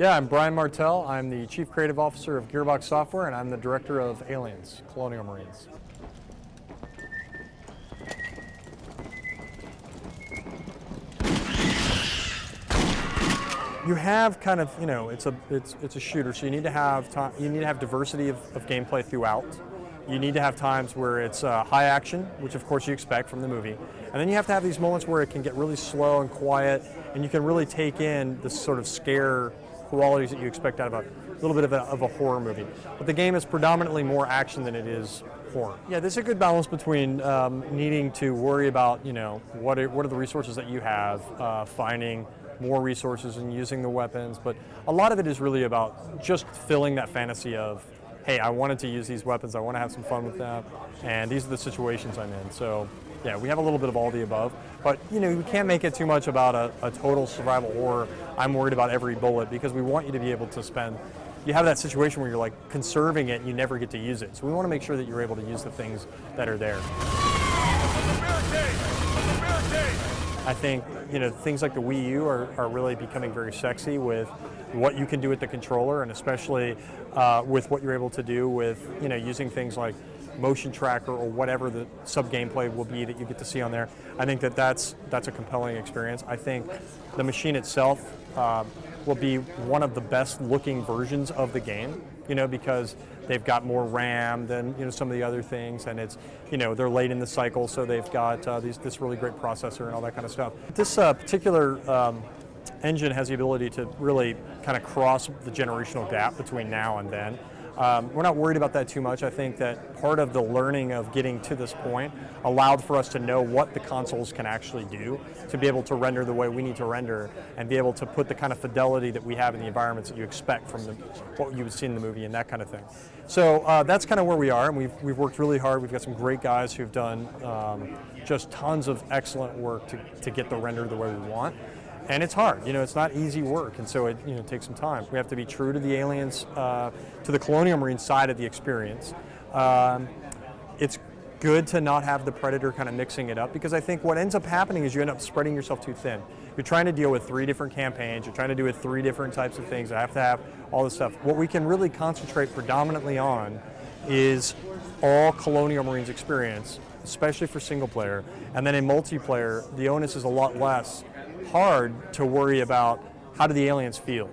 Yeah, I'm Brian Martell. I'm the Chief Creative Officer of Gearbox Software, and I'm the Director of Aliens, Colonial Marines. You have kind of, it's a shooter, so you need to have diversity of gameplay throughout. You need to have times where it's high action, which of course you expect from the movie, and then you have to have these moments where it can get really slow and quiet, and you can really take in the sort of scare qualities that you expect out of a little bit of a horror movie. But the game is predominantly more action than it is horror. Yeah, there's a good balance between needing to worry about, what are the resources that you have, finding more resources and using the weapons, but a lot of it is really about just filling that fantasy of, hey, I wanted to use these weapons, I want to have some fun with them, and these are the situations I'm in. So yeah, we have a little bit of all the above, but we can't make it too much about a total survival horror. I'm worried about every bullet, because we want you to be able to you have that situation where you're like conserving it and you never get to use it. So we want to make sure that you're able to use the things that are there. I think things like the Wii U are really becoming very sexy with what you can do with the controller, and especially with what you're able to do with using things like motion tracker or whatever the sub gameplay will be that you get to see on there. I think that's a compelling experience. I think the machine itself will be one of the best looking versions of the game, because they've got more RAM than some of the other things, and it's they're late in the cycle, so they've got this really great processor and all that kind of stuff. This particular engine has the ability to really kind of cross the generational gap between now and then. We're not worried about that too much. I think that part of the learning of getting to this point allowed for us to know what the consoles can actually do, to be able to render the way we need to render, and be able to put the kind of fidelity that we have in the environments that you expect from what you would see in the movie and that kind of thing. So that's kind of where we are, and we've worked really hard. We've got some great guys who've done just tons of excellent work to get the render the way we want. And it's hard, it's not easy work, and so it takes some time. We have to be true to the Aliens, to the Colonial Marines side of the experience. It's good to not have the Predator kind of mixing it up, because I think what ends up happening is you end up spreading yourself too thin. You're trying to deal with 3 different campaigns, you're trying to do with 3 different types of things, I have to have all this stuff. What we can really concentrate predominantly on is all Colonial Marines experience, especially for single player, and then in multiplayer, the onus is a lot less hard to worry about how do the aliens feel.